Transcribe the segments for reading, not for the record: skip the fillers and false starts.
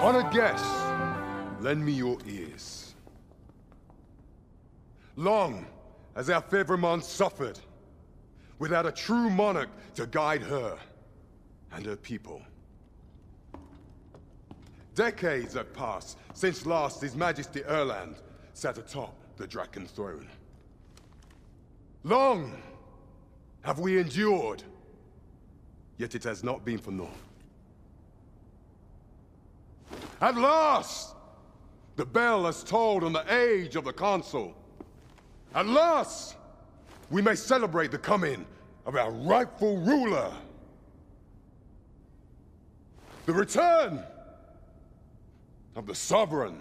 Honored guests, lend me your ears. Long has our Fevrimon suffered, without a true monarch to guide her and her people. Decades have passed since last His Majesty Erland sat atop the Draken throne. Long have we endured, yet it has not been for naught. At last, the bell has tolled on the age of the Council. At last, we may celebrate the coming of our rightful ruler. The return of the Sovereign.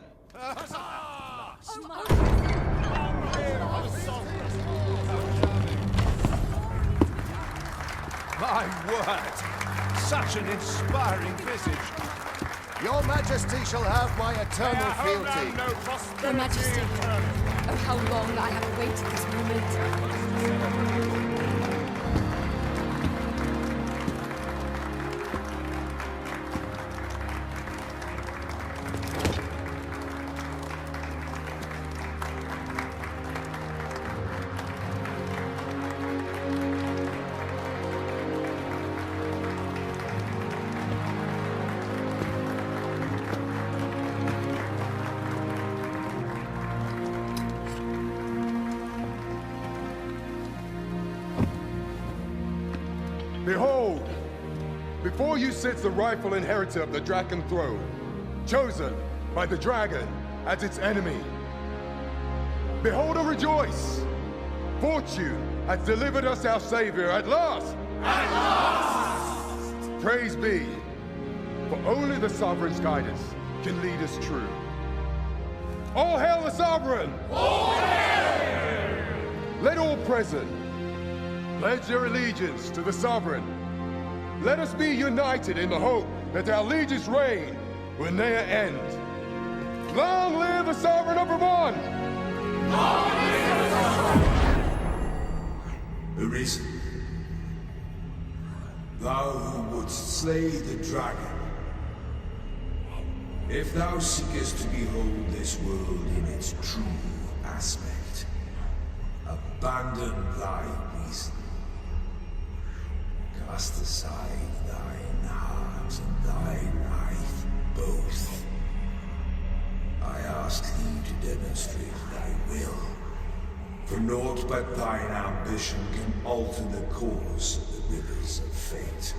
My word! Such an inspiring visage. Your Majesty shall have my eternal fealty. Your Majesty, oh how long I have awaited this moment. Behold, before you sits the rightful inheritor of the Draken throne, chosen by the dragon as its enemy. Behold and rejoice! Fortune has delivered us our savior at last! At last! Praise be, for only the Sovereign's guidance can lead us true. All hail the Sovereign! All hail! Let all present pledge their allegiance to the Sovereign. Let us be united in the hope that our liege's reign will ne'er end. Long live the Sovereign of Vermont! Long live the Sovereign! Arisen, thou who wouldst slay the dragon, if thou seekest to behold this world in its true aspect, abandon thy reason. Cast aside thine heart and thine life both. I ask thee to demonstrate thy will, for naught but thine ambition can alter the course of the rivers of fate.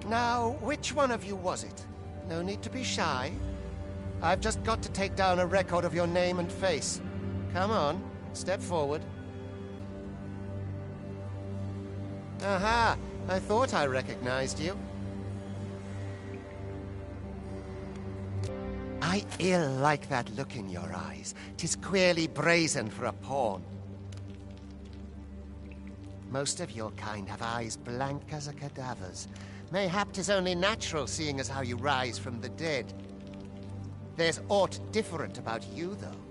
Now, which one of you was it? No need to be shy. I've just got to take down a record of your name and face. Come on, step forward. Aha! I thought I recognized you. I ill like that look in your eyes. 'Tis queerly brazen for a pawn. Most of your kind have eyes blank as a cadaver's. Mayhap 'tis only natural, seeing as how you rise from the dead. There's aught different about you, though.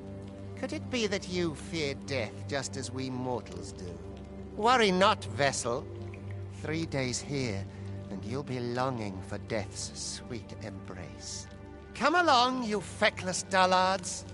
Could it be that you fear death just as we mortals do? Worry not, vessel. 3 days here, and you'll be longing for death's sweet embrace. Come along, you feckless dullards.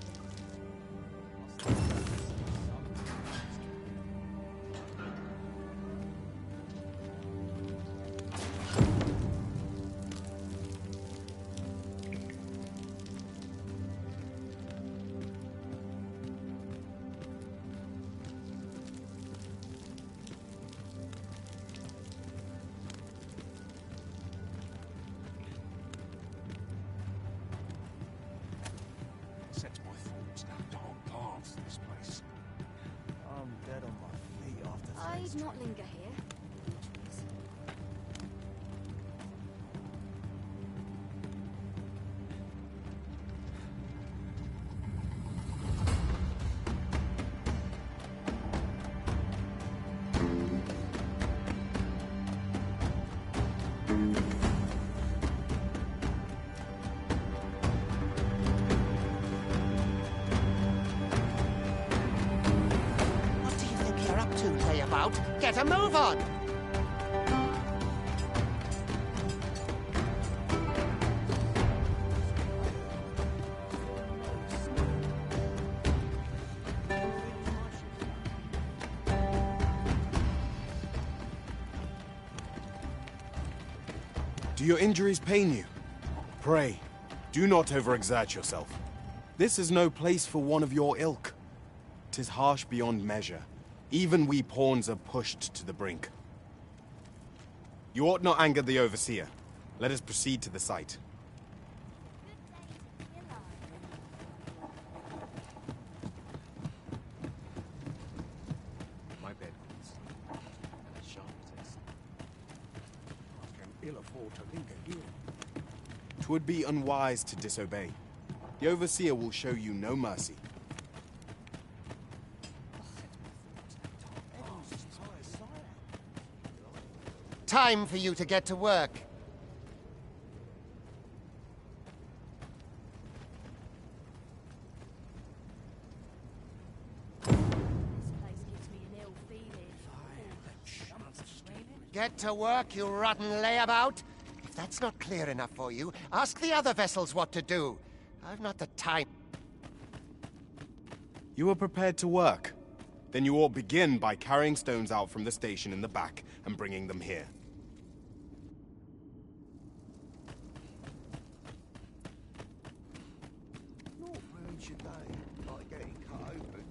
does not linger here. What do you think you're up to, layabout? Get a move on! Do your injuries pain you? Pray, do not overexert yourself. This is no place for one of your ilk. 'Tis harsh beyond measure. Even we pawns are pushed to the brink. You ought not anger the Overseer. Let us proceed to the site. My bed and as sharp as this. I can ill afford to linger here. 'Twould be unwise to disobey. The Overseer will show you no mercy. Time for you to get to work. This place gives me an ill feeling. Get to work, you rotten layabout. If that's not clear enough for you, ask the other vessels what to do. I've not the time. You are prepared to work? Then you ought begin by carrying stones out from the station in the back and bringing them here. Not ruin your day, like getting cut open.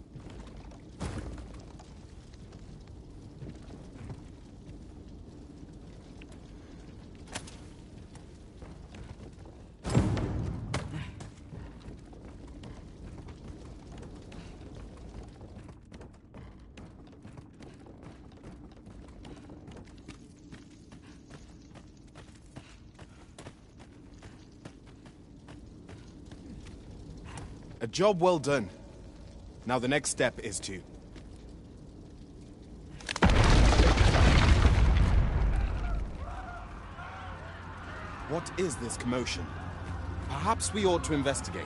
A job well done. Now the next step is to... What is this commotion? Perhaps we ought to investigate.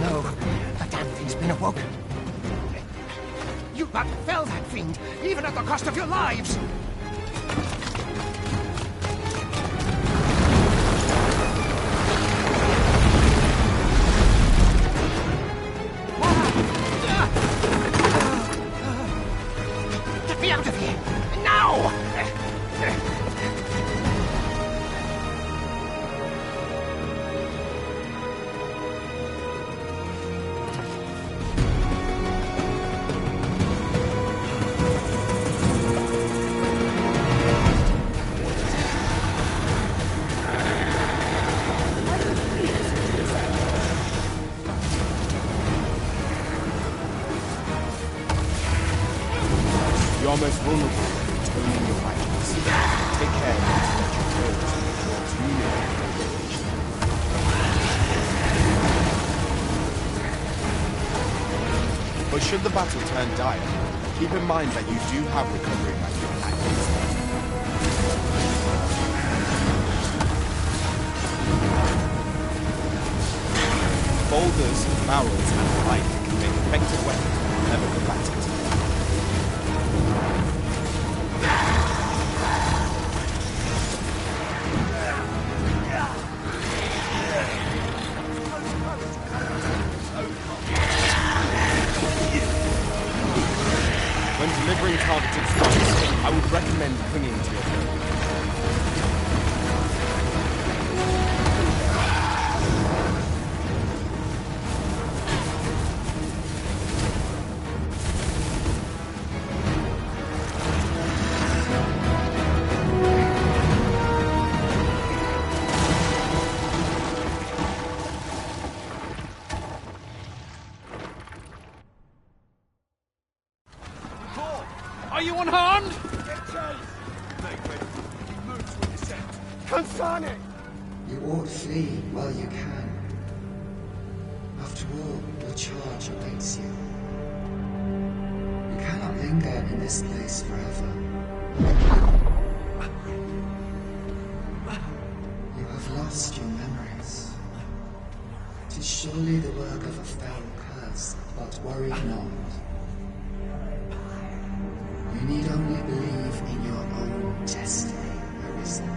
No, the damn thing's been awoken. You but fell that fiend, even at the cost of your lives! Get me out of here! Now! You're most vulnerable to owning your vitals. Take care not to let your foes draw too near. But should the battle turn dire, keep in mind that you do have recovery method at your step. Boulders, barrels, and the like can make effective weapons whenever combated. Yeah. recommend clinging to your phone. Are you unharmed? Consane! You ought flee while you can. After all, your charge awaits you. You cannot linger in this place forever. You have lost your memories. It is surely the work of a fell curse, but worry not. You need only believe in your own destiny, Arisen.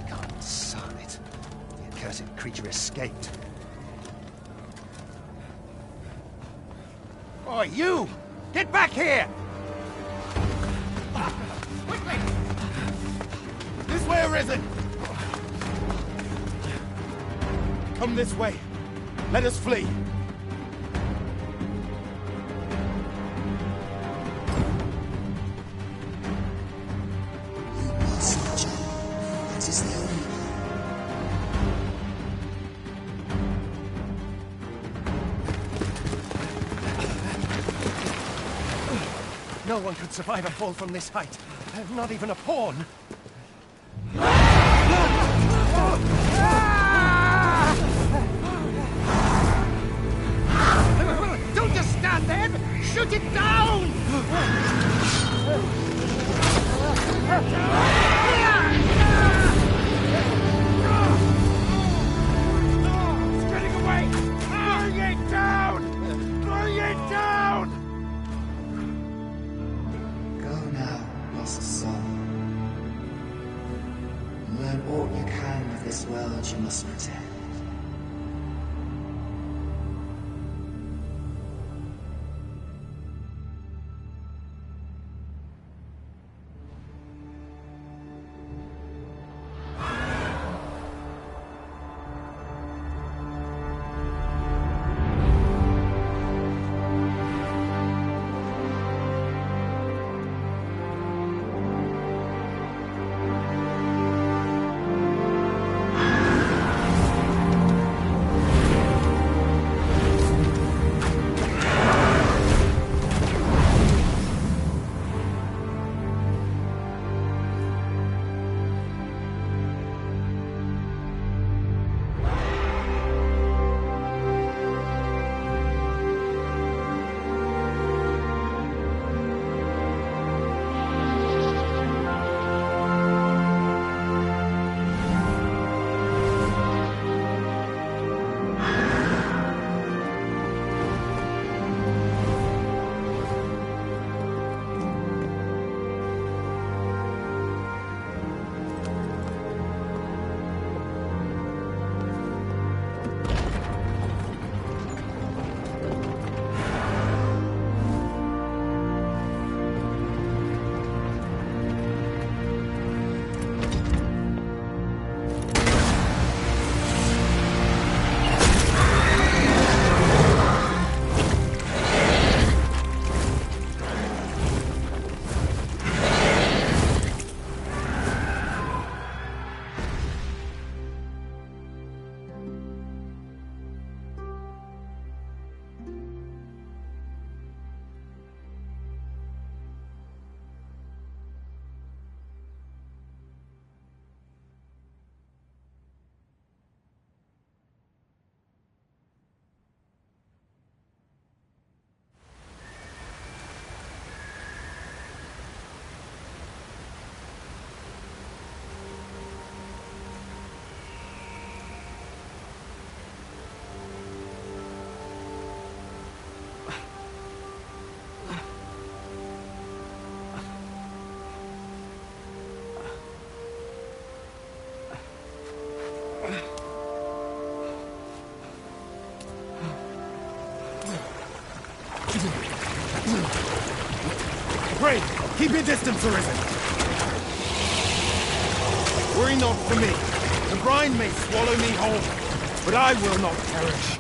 God, son it. The accursed creature escaped. Oh, you! Get back here! Quickly! This way, Arisen! Come this way. Let us flee. You must jump. That is the only way. No one could survive a fall from this height. Not even a pawn. Don't just stand there! Shoot it down! It's getting away! Bring it down! Bring it down! Go now, lost soul. Learn all you can of this world you must protect. Pray, keep your distance, Arisen. Worry not for me. The brine may swallow me whole, but I will not perish.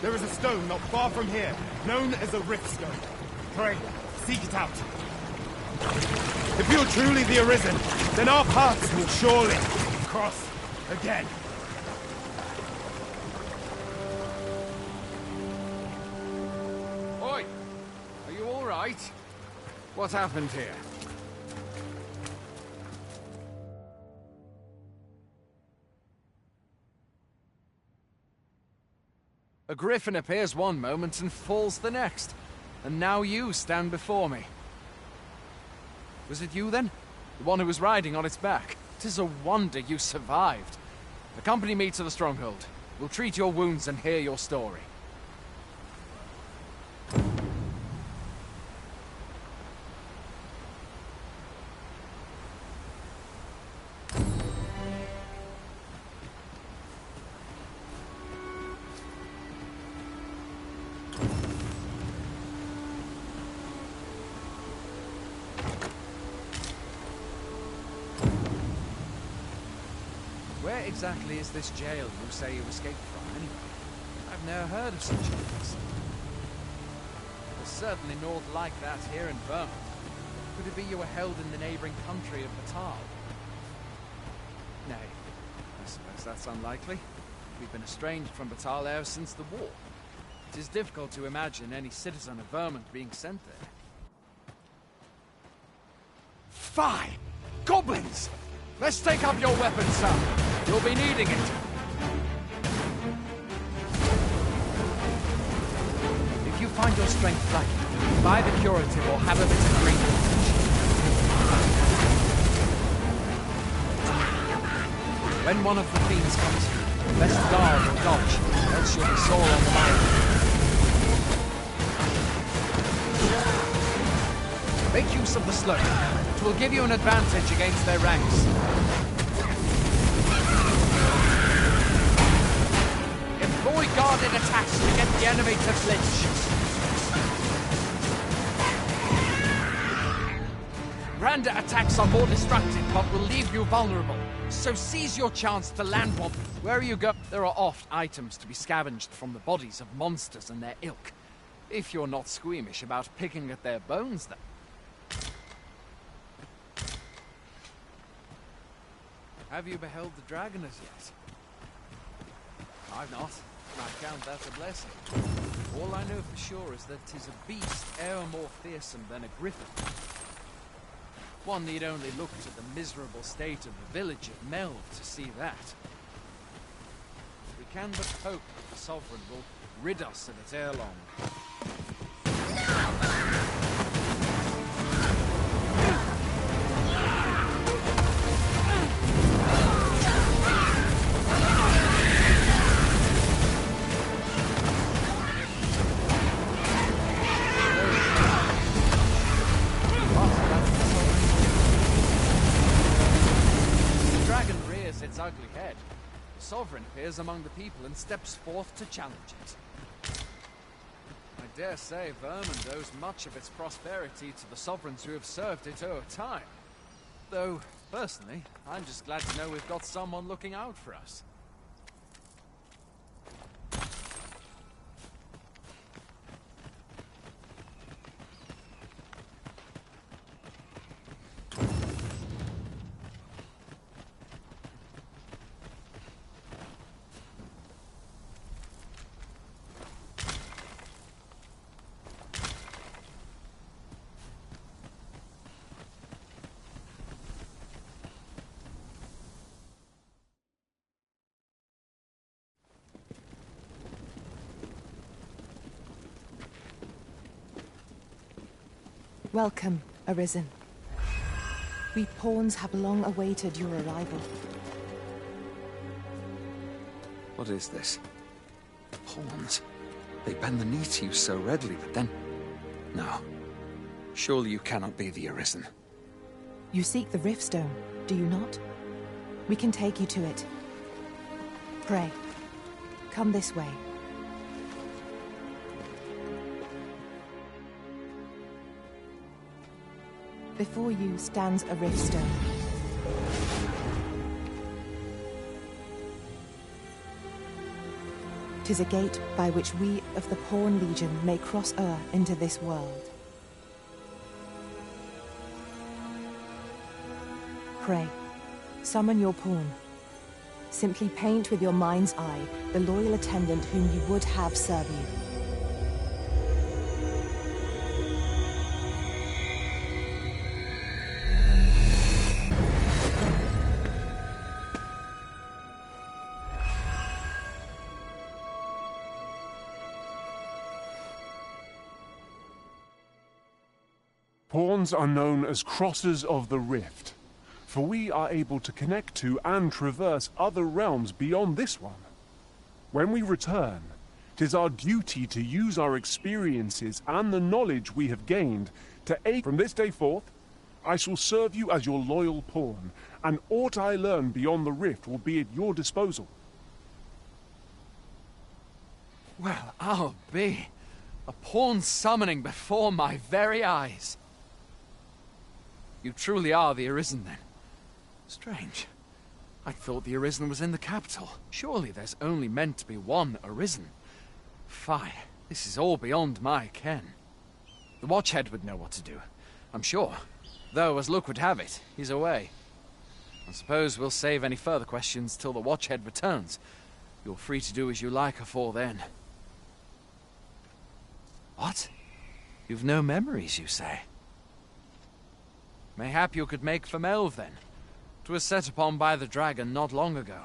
There is a stone not far from here, known as a rift stone. Pray, seek it out. If you're truly the Arisen, then our paths will surely cross again. Oi! Are you all right? What happened here? A griffin appears one moment and falls the next. And now you stand before me. Was it you then? The one who was riding on its back? 'Tis a wonder you survived. Accompany me to the stronghold. We'll treat your wounds and hear your story. Where exactly is this jail you say you escaped from, anyway? I've never heard of such a place. There's certainly naught like that here in Vermont. Could it be you were held in the neighboring country of Batal? Nay, I suppose that's unlikely. We've been estranged from Batal ever since the war. It is difficult to imagine any citizen of Vermont being sent there. Fie! Goblins! Let's take up your weapons, sir. You'll be needing it. If you find your strength lacking, buy the curative or have a bit of green. When one of the fiends comes through, best guard or dodge, else you'll be sore on the line. Make use of the slope. It will give you an advantage against their ranks. Employ guarded attacks to get the enemy to flinch. Grander attacks are more destructive, but will leave you vulnerable. So seize your chance to land one. Wherever you go, there are oft items to be scavenged from the bodies of monsters and their ilk. If you're not squeamish about picking at their bones, then. Have you beheld the dragon as yet? I've not. I count that a blessing. All I know for sure is that 'tis a beast e'er more fearsome than a griffin. One need only look to the miserable state of the village of Mel to see that. We can but hope that the Sovereign will rid us of it ere long. Its ugly head. The Sovereign appears among the people and steps forth to challenge it. I dare say Vermont owes much of its prosperity to the sovereigns who have served it over time. Though, personally, I'm just glad to know we've got someone looking out for us. Welcome, Arisen. We pawns have long awaited your arrival. What is this? Pawns? They bend the knee to you so readily, but then... No. Surely you cannot be the Arisen. You seek the Riftstone, do you not? We can take you to it. Pray, come this way. Before you stands a rift stone. "'Tis a gate by which we of the Pawn Legion may cross o'er into this world. Pray, summon your pawn. Simply paint with your mind's eye the loyal attendant whom you would have serve you. Pawns are known as Crossers of the Rift, for we are able to connect to and traverse other realms beyond this one. When we return, 'tis our duty to use our experiences and the knowledge we have gained to aid. From this day forth, I shall serve you as your loyal pawn, and aught I learn beyond the rift will be at your disposal. Well, I'll be. A pawn summoning before my very eyes. You truly are the Arisen, then? Strange. I thought the Arisen was in the capital. Surely there's only meant to be one Arisen. Fine. This is all beyond my ken. The Watchhead would know what to do, I'm sure. Though, as luck would have it, he's away. I suppose we'll save any further questions till the Watchhead returns. You're free to do as you like afore then. What? You've no memories, you say? Mayhap you could make for Melve, then. 'Twas set upon by the dragon not long ago.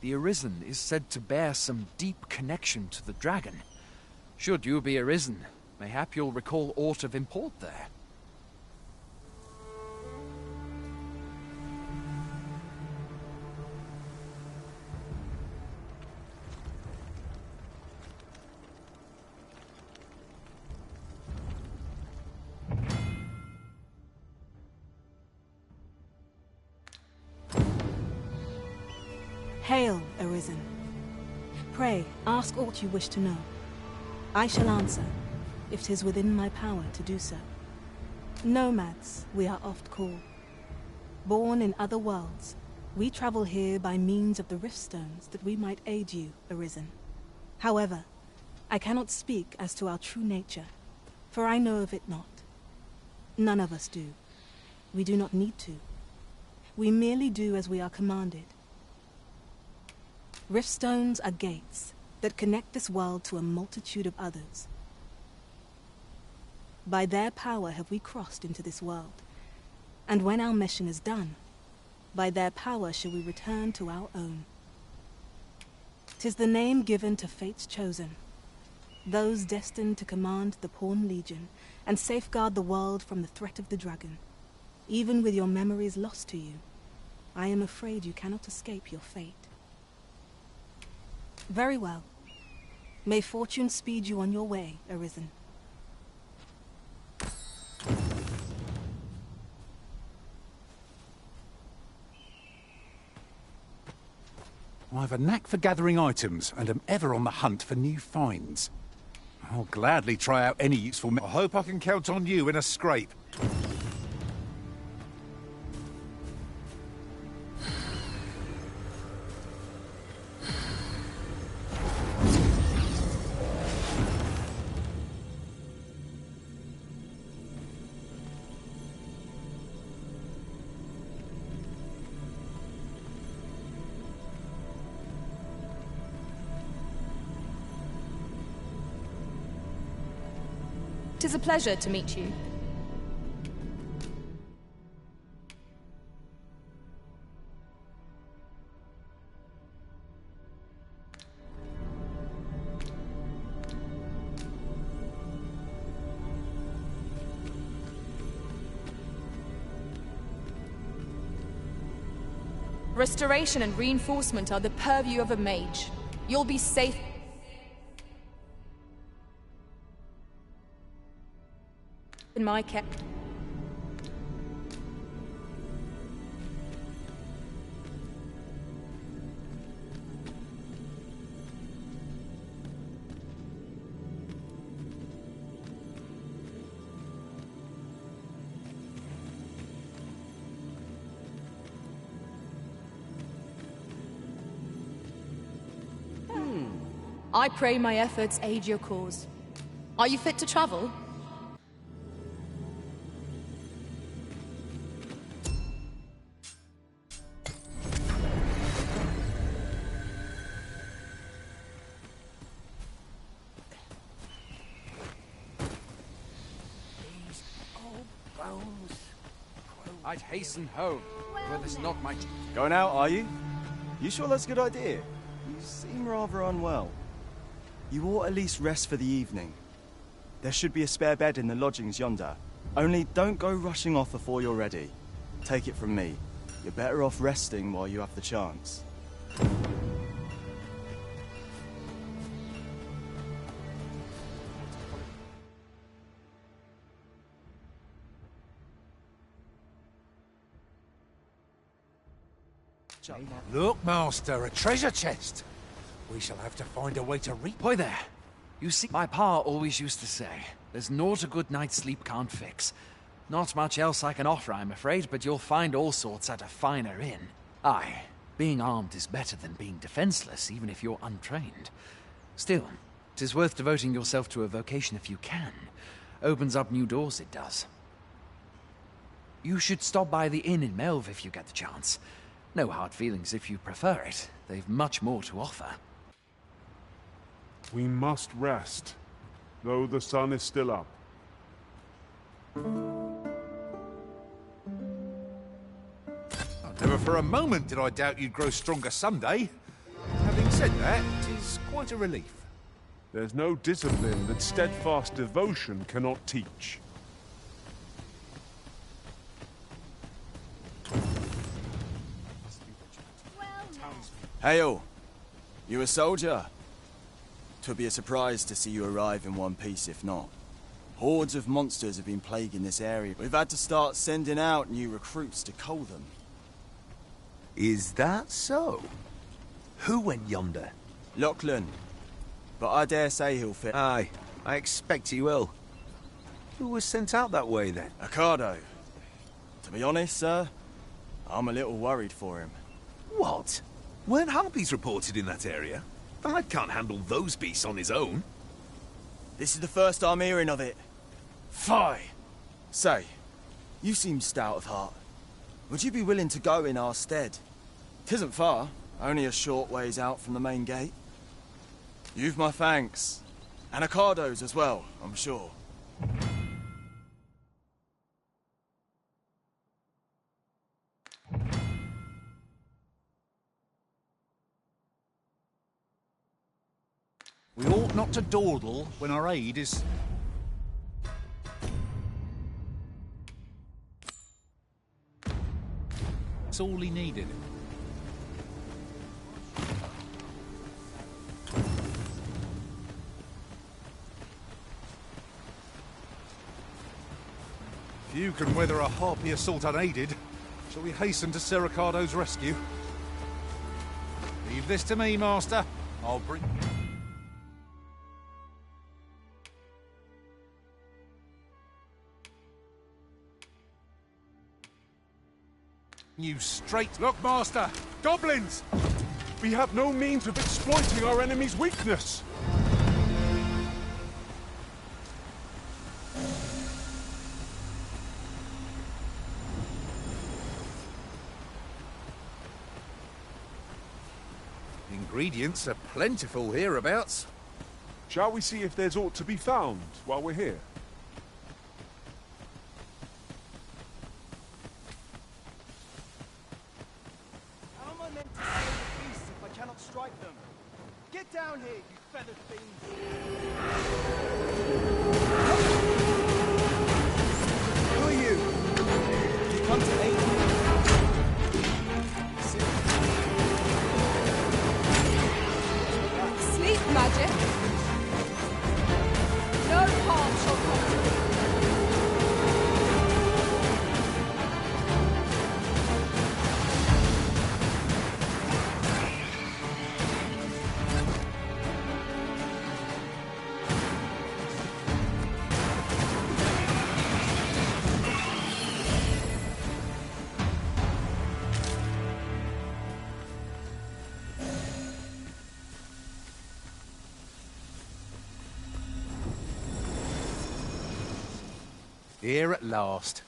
The Arisen is said to bear some deep connection to the dragon. Should you be Arisen, mayhap you'll recall aught of import there. Hail, Arisen. Pray, ask aught you wish to know. I shall answer, if 'tis within my power to do so. Nomads, we are oft called. Born in other worlds, we travel here by means of the riftstones that we might aid you, Arisen. However, I cannot speak as to our true nature, for I know of it not. None of us do. We do not need to. We merely do as we are commanded. Riftstones are gates that connect this world to a multitude of others. By their power have we crossed into this world, and when our mission is done, by their power shall we return to our own. 'Tis the name given to fate's chosen, those destined to command the Pawn Legion and safeguard the world from the threat of the dragon. Even with your memories lost to you, I am afraid you cannot escape your fate. Very well. May fortune speed you on your way, Arisen. I've a knack for gathering items, and am ever on the hunt for new finds. I'll gladly try out any useful... I hope I can count on you in a scrape. It is a pleasure to meet you. Restoration and reinforcement are the purview of a mage. You'll be safe. In my care. I pray my efforts aid your cause. Are you fit to travel? I'd hasten home, were this not my... Going out, are you? You sure that's a good idea? You seem rather unwell. You ought at least rest for the evening. There should be a spare bed in the lodgings yonder. Only don't go rushing off before you're ready. Take it from me. You're better off resting while you have the chance. Look, Master, a treasure chest. We shall have to find a way to reach... Boy there. You see, my pa always used to say, there's naught a good night's sleep can't fix. Not much else I can offer, I'm afraid, but you'll find all sorts at a finer inn. Aye, being armed is better than being defenseless, even if you're untrained. Still, 'tis worth devoting yourself to a vocation if you can. Opens up new doors, it does. You should stop by the inn in Melve if you get the chance. No hard feelings if you prefer it. They've much more to offer. We must rest, though the sun is still up. Never for a moment did I doubt you'd grow stronger someday. Having said that, it is quite a relief. There's no discipline that steadfast devotion cannot teach. Hail! You a soldier? 'Twould be a surprise to see you arrive in one piece, if not. Hordes of monsters have been plaguing this area. We've had to start sending out new recruits to cull them. Is that so? Who went yonder? Lachlan. But I dare say he'll fit. Aye, I expect he will. Who was sent out that way, then? Ocado. To be honest, sir, I'm a little worried for him. What? Weren't harpies reported in that area? The lad can't handle those beasts on his own. This is the first I'm hearing of it. Fie! Say, you seem stout of heart. Would you be willing to go in our stead? 'Tisn't far, only a short ways out from the main gate. You've my thanks. And Ocado's as well, I'm sure. We ought not to dawdle when our aid is... That's all he needed. If you can weather a harpy assault unaided, shall we hasten to Sir Ricardo's rescue? Leave this to me, Master. I'll bring... You straight... Look, Master! Goblins! We have no means of exploiting our enemy's weakness! Ingredients are plentiful hereabouts. Shall we see if there's aught to be found while we're here? How am I meant to slay the beasts if I cannot strike them? Get down here, you feathered fiends! Who are you? You come to aid me? Sleep magic. No harm shall come to you. Here at last.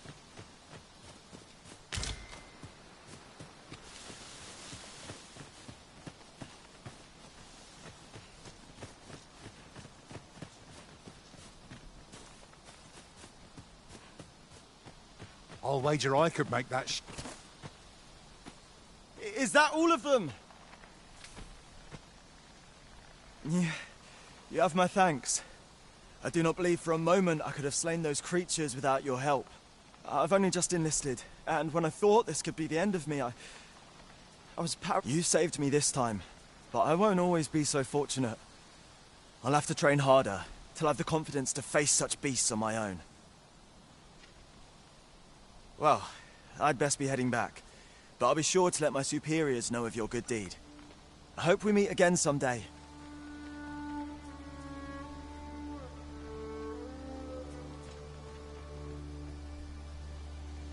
I'll wager I could make that Is that all of them? Yeah, you have my thanks. I do not believe for a moment I could have slain those creatures without your help. I've only just enlisted, and when I thought this could be the end of me, I was You saved me this time, but I won't always be so fortunate. I'll have to train harder, till I have the confidence to face such beasts on my own. Well, I'd best be heading back, but I'll be sure to let my superiors know of your good deed. I hope we meet again someday.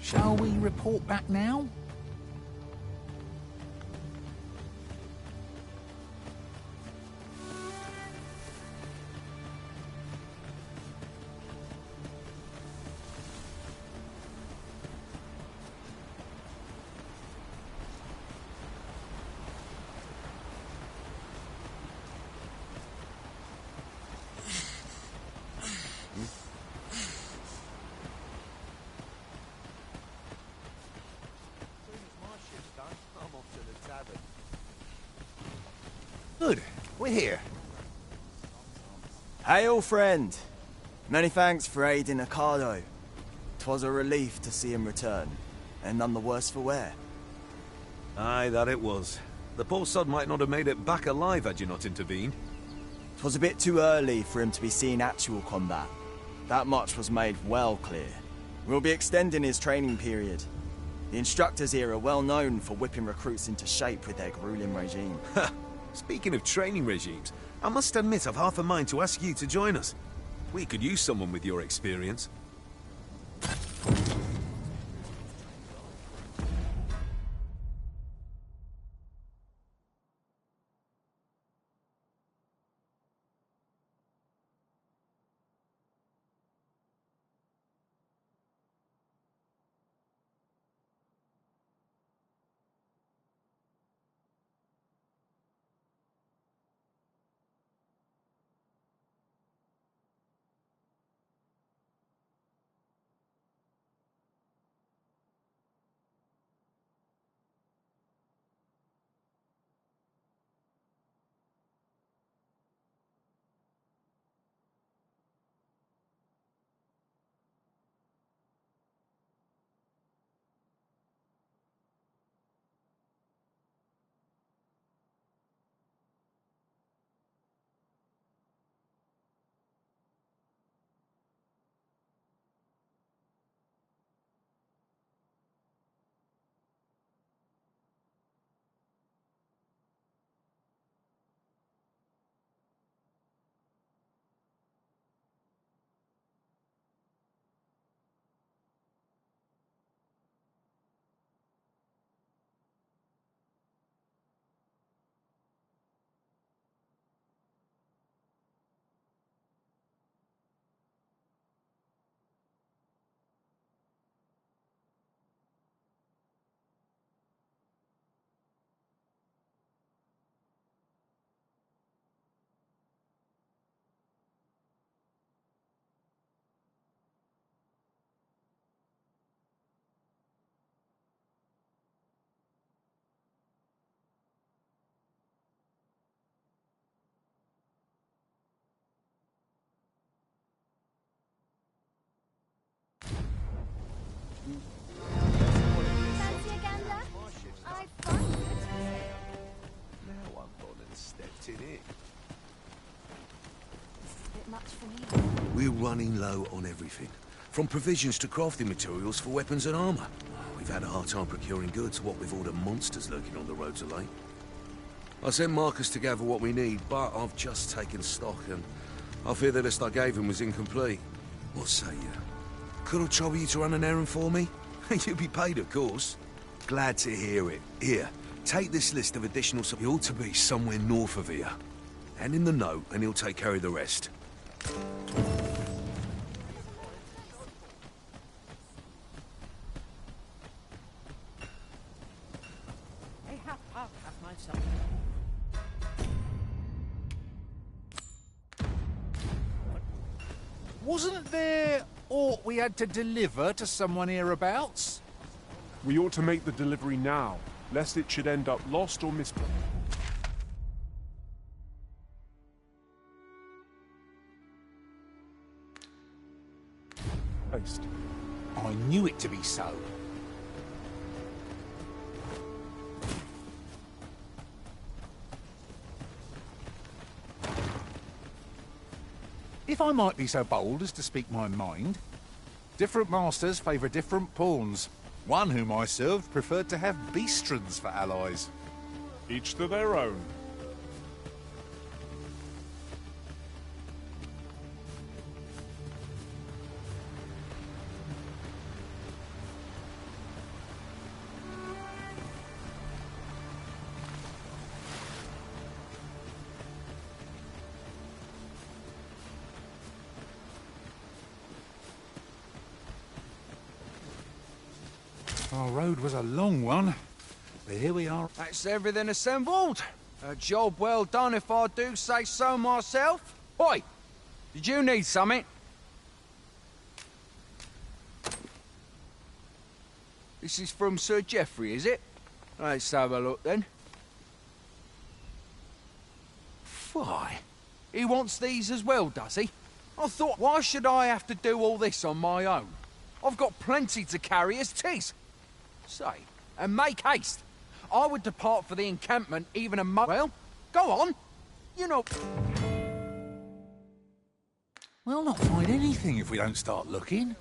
Shall we report back now? Good. We're here. Hail, friend. Many thanks for aiding Ocado. 'Twas a relief to see him return, and none the worse for wear. Aye, that it was. The poor sod might not have made it back alive had you not intervened. 'Twas a bit too early for him to be seeing actual combat. That much was made well clear. We'll be extending his training period. The instructors here are well known for whipping recruits into shape with their grueling regime. Speaking of training regimes, I must admit I've half a mind to ask you to join us. We could use someone with your experience. Fancy a gander? I find it. Now I'm gone and stepped in it. This is a bit much for me. We're running low on everything, from provisions to crafting materials for weapons and armor. We've had a hard time procuring goods, what with all the monsters lurking on the roads of late. I sent Marcus to gather what we need, but I've just taken stock and I fear the list I gave him was incomplete. What say you? Could I trouble you to run an errand for me? You'll be paid, of course. Glad to hear it. Here, take this list of additional... He ought to be somewhere north of here. Hand him the note and he'll take care of the rest. some. Wasn't there aught we had to deliver to someone hereabouts? We ought to make the delivery now, lest it should end up lost or misplaced. I knew it to be so. If I might be so bold as to speak my mind, different masters favour different pawns. One whom I served preferred to have beastrons for allies. Each to their own. Our road was a long one, but here we are. That's everything assembled. A job well done if I do say so myself. Oi! Did you need something? This is from Sir Geoffrey, is it? Let's have a look then. Why? He wants these as well, does he? I thought, why should I have to do all this on my own? I've got plenty to carry as 'tis. Say, and make haste. I would depart for the encampment even a well, go on. You know... We'll not find anything if we don't start looking.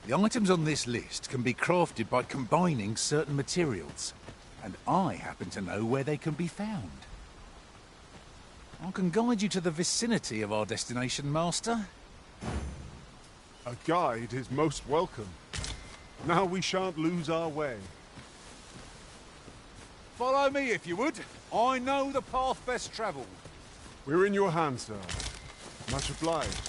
The items on this list can be crafted by combining certain materials, and I happen to know where they can be found. I can guide you to the vicinity of our destination, Master. A guide is most welcome. Now we shan't lose our way. Follow me, if you would. I know the path best travelled. We're in your hands, sir. Much obliged.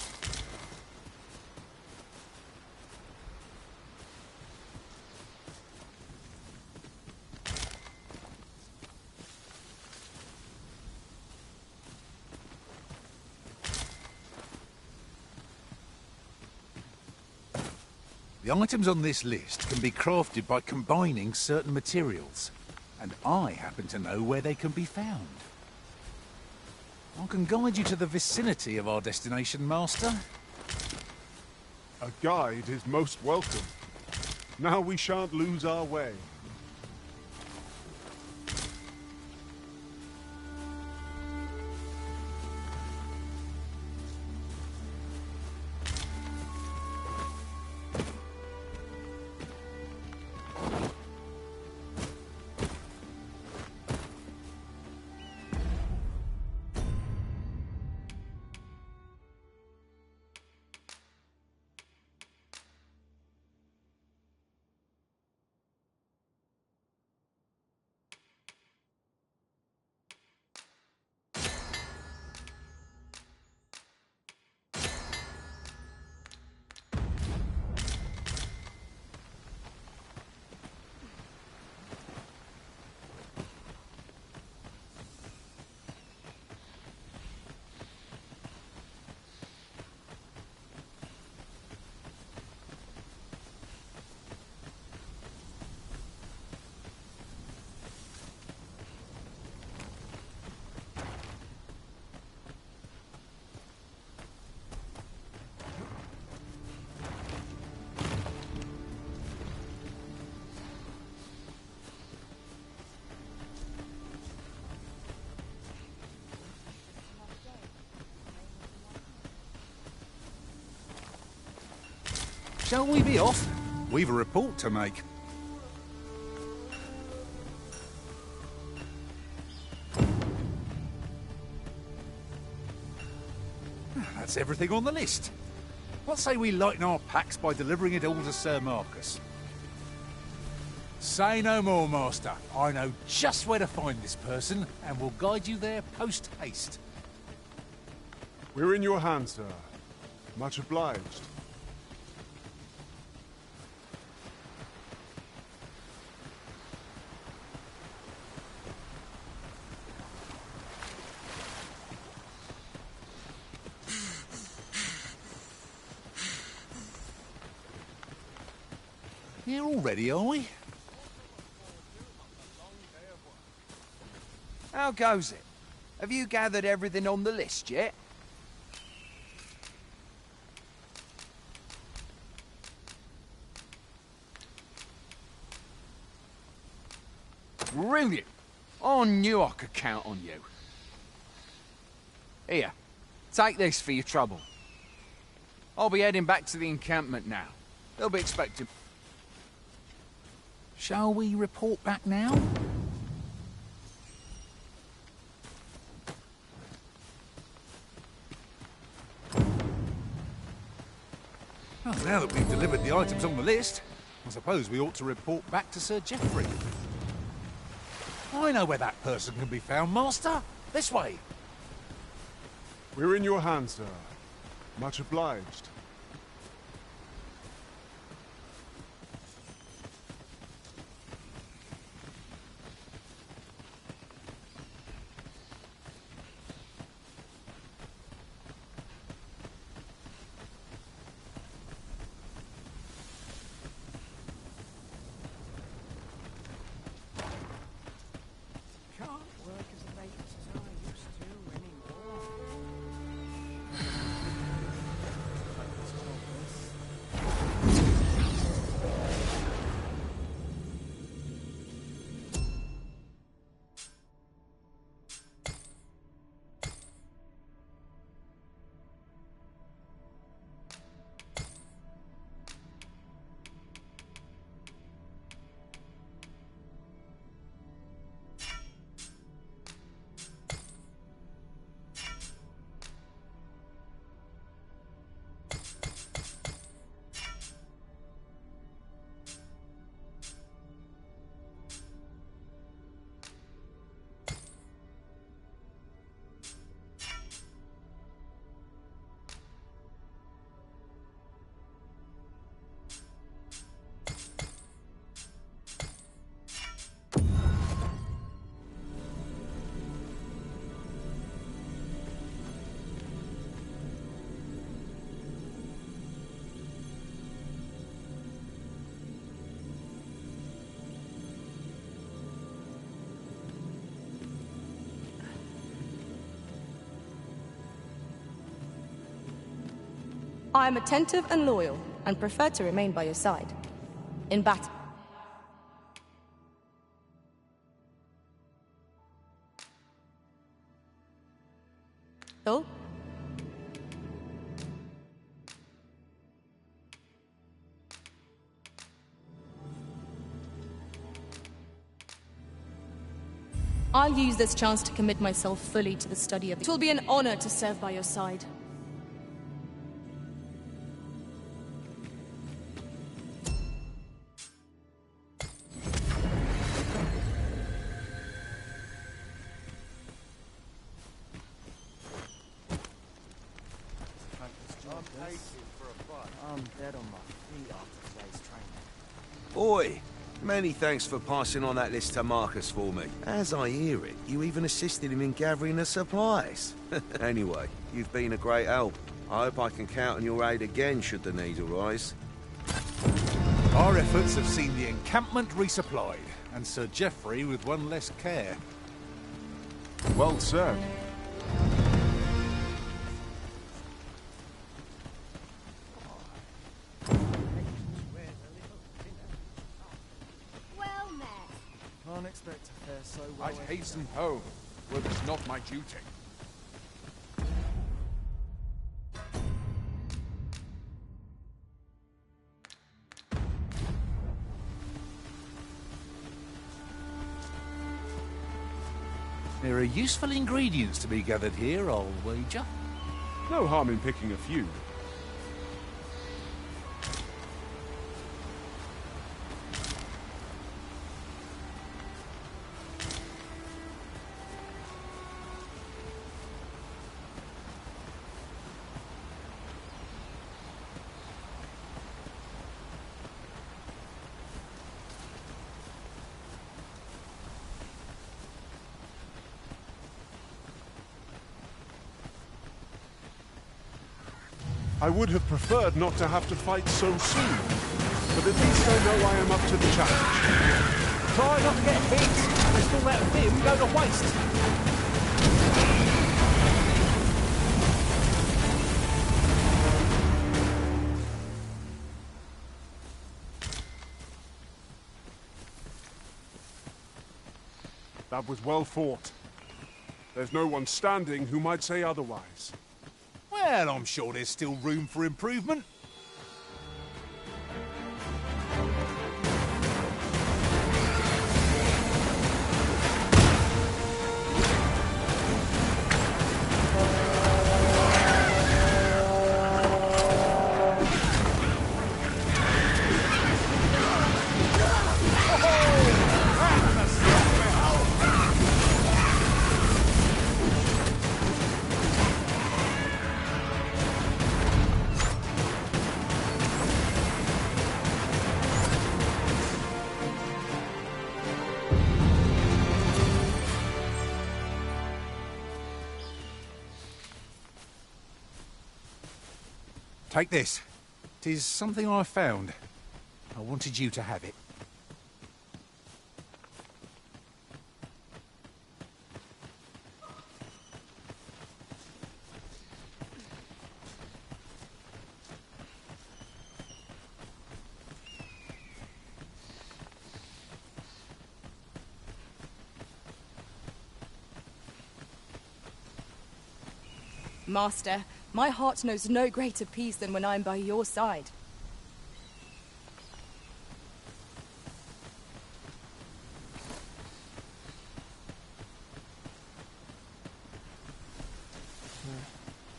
The items on this list can be crafted by combining certain materials, and I happen to know where they can be found. I can guide you to the vicinity of our destination, Master. A guide is most welcome. Now we shan't lose our way. Shall we be off? We've a report to make. that's everything on the list. What say we lighten our packs by delivering it all to Sir Marcus? Say no more, Master. I know just where to find this person, and will guide you there post-haste. We're in your hands, sir. Much obliged. Here already, are we? How goes it? Have you gathered everything on the list yet? Brilliant! I knew I could count on you. Here, take this for your trouble. I'll be heading back to the encampment now. They'll be expecting... Shall we report back now? Well, now that we've delivered the items on the list, I suppose we ought to report back to Sir Geoffrey. I know where that person can be found, Master. This way. We're in your hands, sir. Much obliged. I am attentive and loyal, and prefer to remain by your side. In battle. So? I'll use this chance to commit myself fully to the study of it. It will be an honor to serve by your side. I'm dead on my feet after today's training. Oi! Many thanks for passing on that list to Marcus for me. As I hear it, you even assisted him in gathering the supplies. Anyway, you've been a great help. I hope I can count on your aid again should the need arise. Our efforts have seen the encampment resupplied, and Sir Geoffrey with one less care. Well said. Can't expect to fare so well. I'd hasten home, were this not my duty. There are useful ingredients to be gathered here, I'll wager. no harm in picking a few. I would have preferred not to have to fight so soon, but at least I know I am up to the challenge. Try not to get hit, lest all that vim go to waste. That was well fought. There's no one standing who might say otherwise. Well, I'm sure there's still room for improvement. Take this. 'Tis something I found. I wanted you to have it. Master, my heart knows no greater peace than when I'm by your side.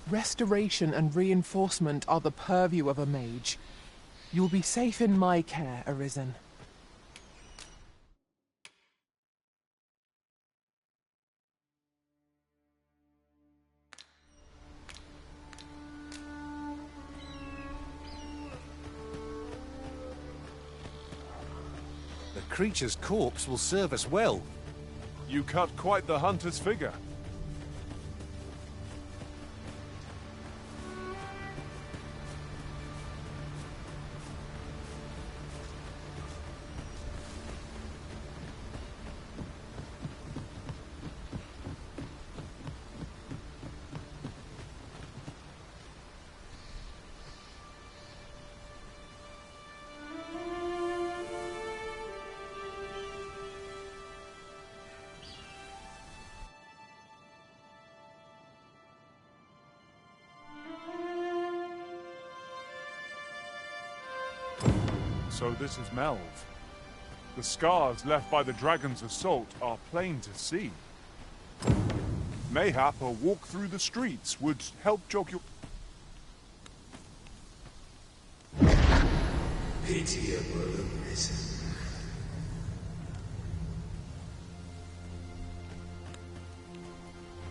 Restoration and reinforcement are the purview of a mage. You'll be safe in my care, Arisen. The creature's corpse will serve us well. You cut quite the hunter's figure. So this is Melv. The scars left by the dragon's assault are plain to see. Mayhap a walk through the streets would help jog your... Pitiable Arisen.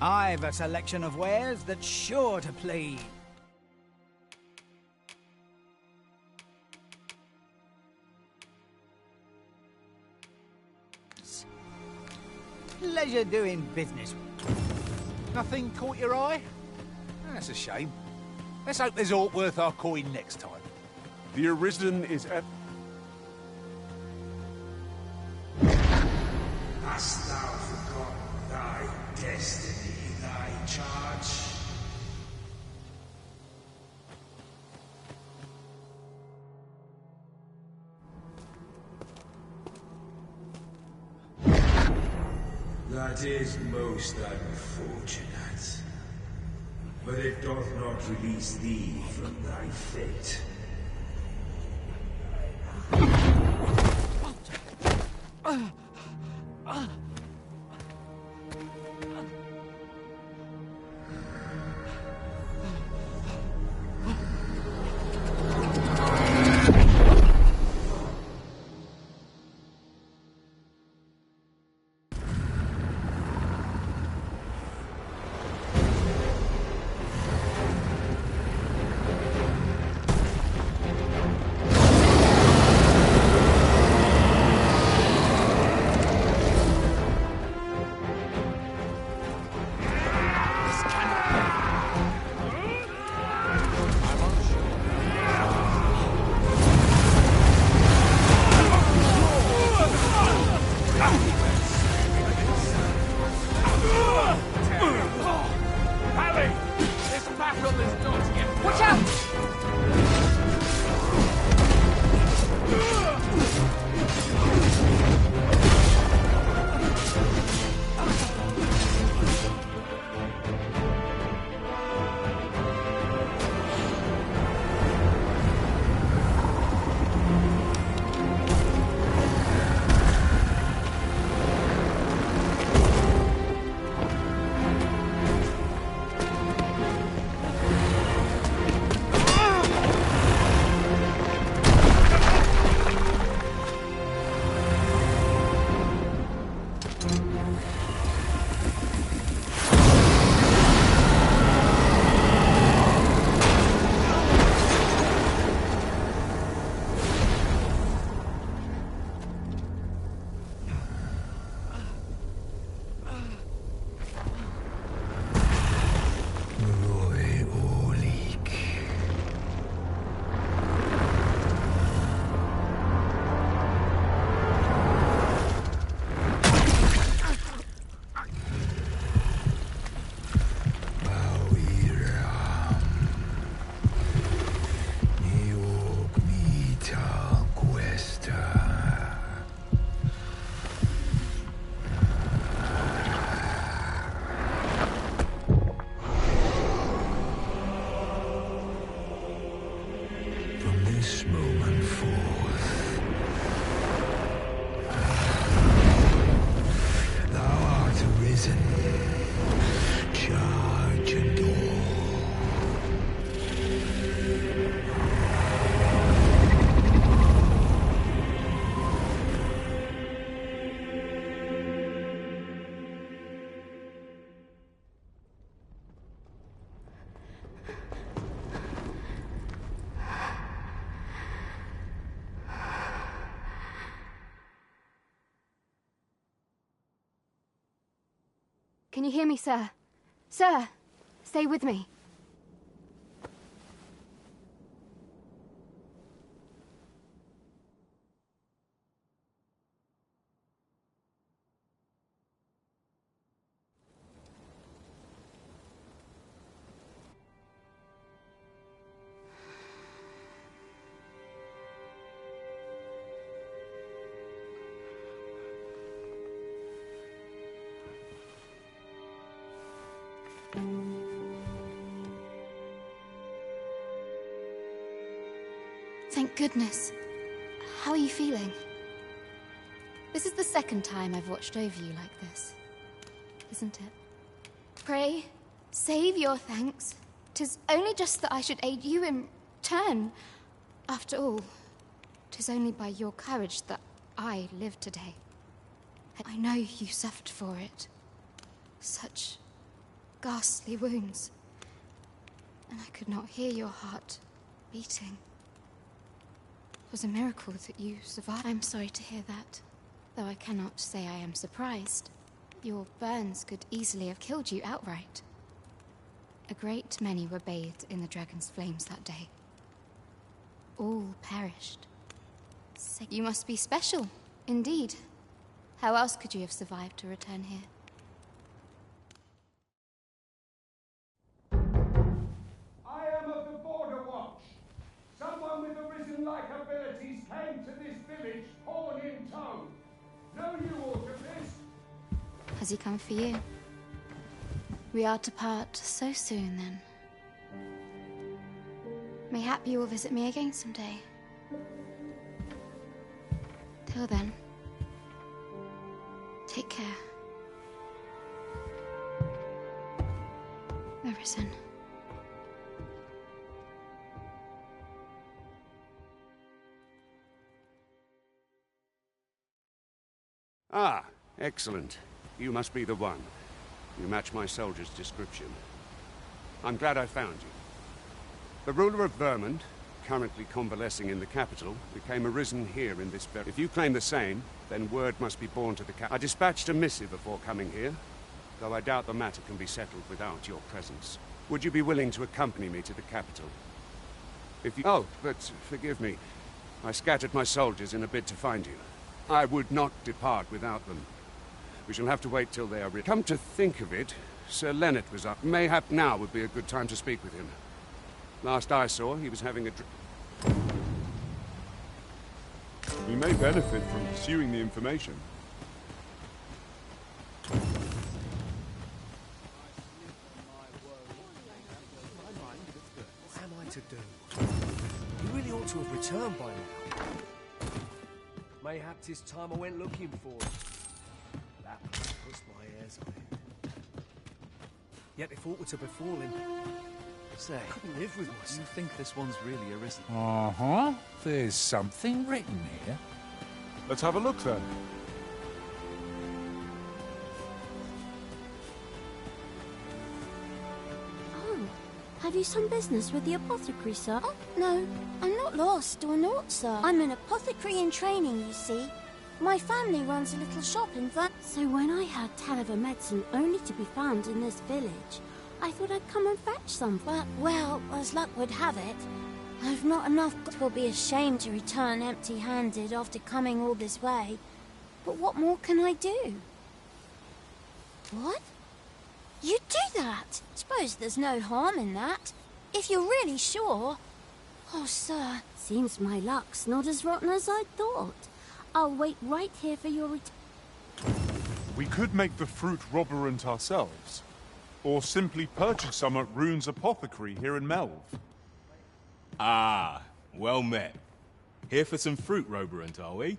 I've a selection of wares that's sure to please. Pleasure doing business. Nothing caught your eye? That's a shame. Let's hope there's aught worth our coin next time. The Arisen is Hast thou forgotten thy destiny, thy charge? That is most unfortunate. But it doth not release thee from thy fate. Can you hear me, sir? Sir, stay with me. Thank goodness. How are you feeling? This is the second time I've watched over you like this, isn't it? Pray, save your thanks. 'Tis only just that I should aid you in turn. After all, 'tis only by your courage that I live today. I know you suffered for it. Such ghastly wounds. And I could not hear your heart beating. It was a miracle that you survived. I'm sorry to hear that, though I cannot say I am surprised. Your burns could easily have killed you outright. A great many were bathed in the dragon's flames that day. All perished. You must be special, indeed. How else could you have survived to return here? I am of the Border Watch. Someone with arisen-like abilities came to this village, horn in tow. Know you aught of this? Has he come for you? We are to part so soon, then. Mayhap you will visit me again someday. Till then, take care. Arisen. Ah, excellent. You must be the one. You match my soldier's description. I'm glad I found you. The ruler of Vermont, currently convalescing in the capital, became arisen here in this very... If you claim the same, then word must be borne to the I dispatched a missive before coming here, though I doubt the matter can be settled without your presence. Would you be willing to accompany me to the capital? If you... Oh, but forgive me. I scattered my soldiers in a bid to find you. I would not depart without them. We shall have to wait till they are ready. Come to think of it, Sir Leonard was up. Mayhap now would be a good time to speak with him. Last I saw, he was having a We may benefit from pursuing the information. What am I to do? You really ought to have returned by now. Mayhap 'tis time I went looking for him. That puts my ears on it. Yet if aught were to befall him, say, I couldn't live with myself. Do you think this one's really arisen? Uh-huh. There's something written here. Let's have a look then. Oh, have you some business with the apothecary, sir? Oh, no, I'm not lost or naught, sir. I'm an apothecary in training, you see. My family runs a little shop in that. So when I heard tell of a medicine only to be found in this village, I thought I'd come and fetch some. But, well, as luck would have it, I've not enough. It will be a shame to return empty-handed after coming all this way. But what more can I do? What? You do that? Suppose there's no harm in that. If you're really sure. Oh, sir, seems my luck's not as rotten as I thought. I'll wait right here for your return. We could make the fruit robberant ourselves, or simply purchase some at Rune's apothecary here in Melve. Ah, well met. Here for some fruit roberant, are we?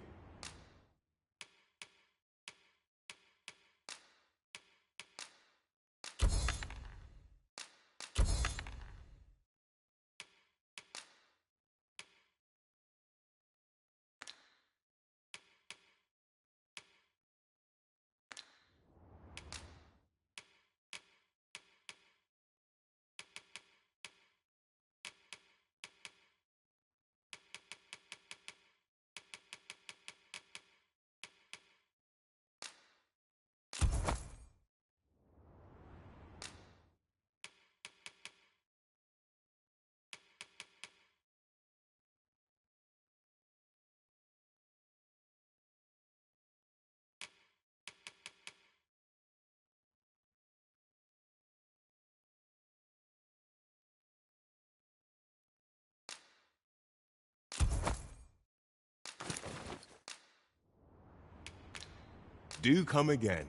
Do come again.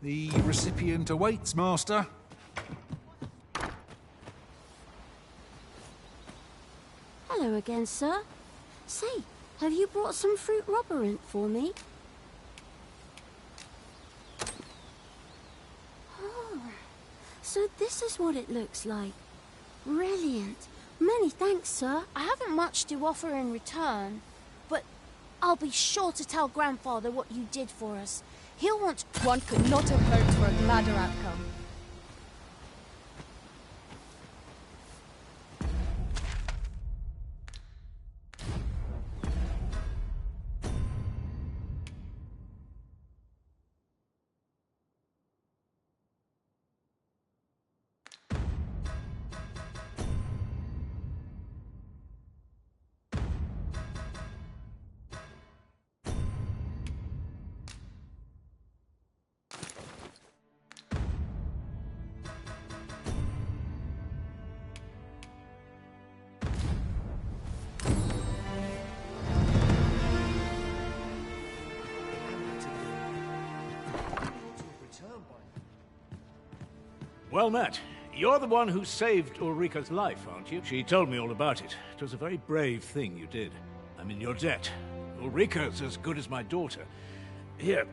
The recipient awaits, Master. Hello again, sir. Say, have you brought some fruit roborant for me? Oh, so this is what it looks like. Brilliant. Many thanks, sir. I haven't much to offer in return, but I'll be sure to tell Grandfather what you did for us. He'll want... One could not have hoped for a gladder outcome. Well met. You're the one who saved Ulrika's life, aren't you? She told me all about it. It was a very brave thing you did. I'm in your debt. Ulrika's as good as my daughter. Here,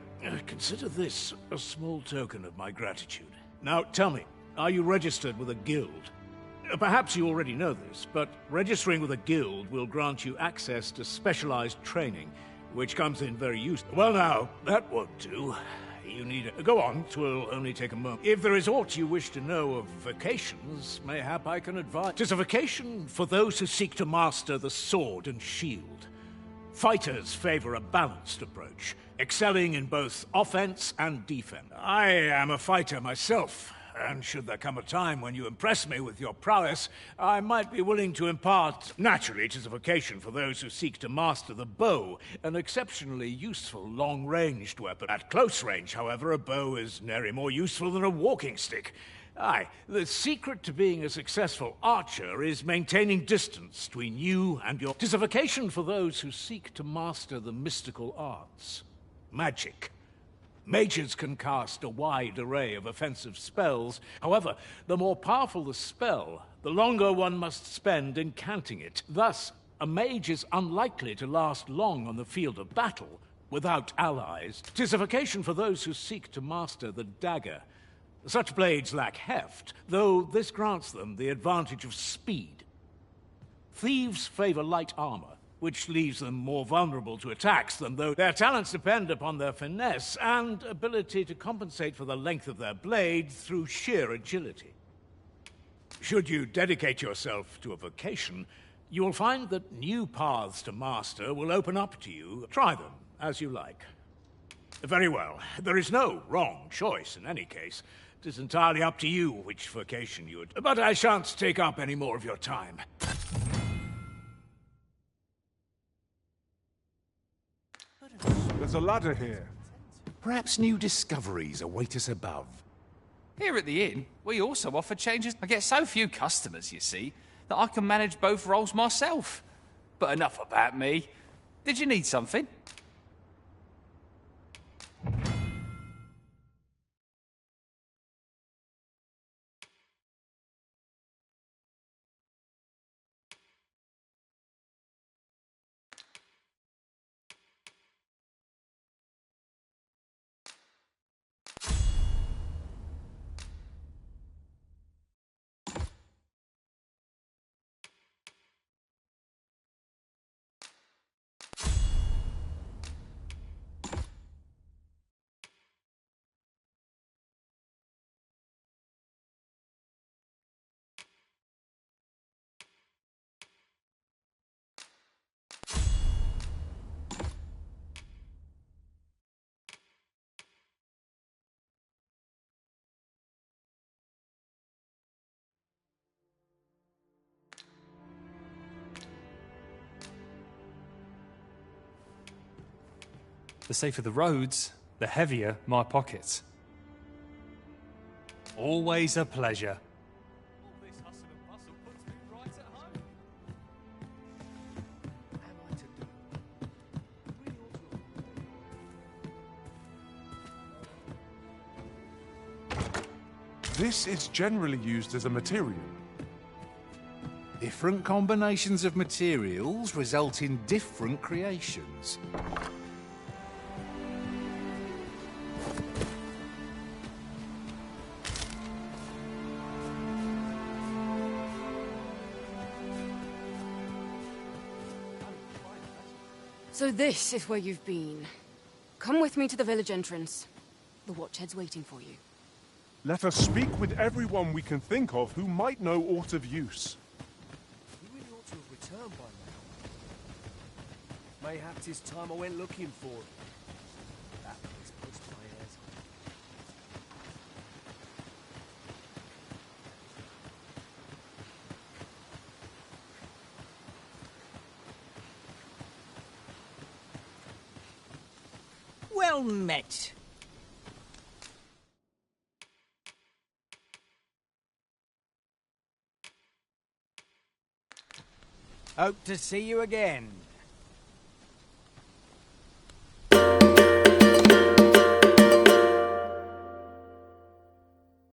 consider this a small token of my gratitude. Now, tell me, are you registered with a guild? Perhaps you already know this, but registering with a guild will grant you access to specialized training, which comes in very useful. Well now, that won't do. You need it. Go on, 'twill only take a moment. If there is aught you wish to know of vocations, mayhap I can advise. 'Tis a vocation for those who seek to master the sword and shield. Fighters favor a balanced approach, excelling in both offense and defense. I am a fighter myself, and should there come a time when you impress me with your prowess, I might be willing to impart... Naturally, it is a vocation for those who seek to master the bow, an exceptionally useful long-ranged weapon. At close range, however, a bow is nary more useful than a walking stick. Aye, the secret to being a successful archer is maintaining distance between you and your... 'Tis a vocation for those who seek to master the mystical arts. Magic. Mages can cast a wide array of offensive spells. However, the more powerful the spell, the longer one must spend incanting it. Thus, a mage is unlikely to last long on the field of battle without allies. 'Tis a vocation for those who seek to master the dagger. Such blades lack heft, though this grants them the advantage of speed. Thieves favor light armor, which leaves them more vulnerable to attacks than though their talents depend upon their finesse and ability to compensate for the length of their blade through sheer agility. Should you dedicate yourself to a vocation, you will find that new paths to master will open up to you. Try them as you like. Very well. There is no wrong choice in any case. It is entirely up to you which vocation you would... But I shan't take up any more of your time. There's a ladder here. Perhaps new discoveries await us above. Here at the inn, we also offer changes. I get so few customers, you see, that I can manage both roles myself. But enough about me. Did you need something? The safer the roads, the heavier my pockets. Always a pleasure. This is generally used as a material. Different combinations of materials result in different creations. So this is where you've been. Come with me to the village entrance. The Watchhead's waiting for you. Let us speak with everyone we can think of who might know aught of use. He really ought to have returned by now. Mayhap 'tis time I went looking for him. That place puts my ears on. Well met. Hope to see you again.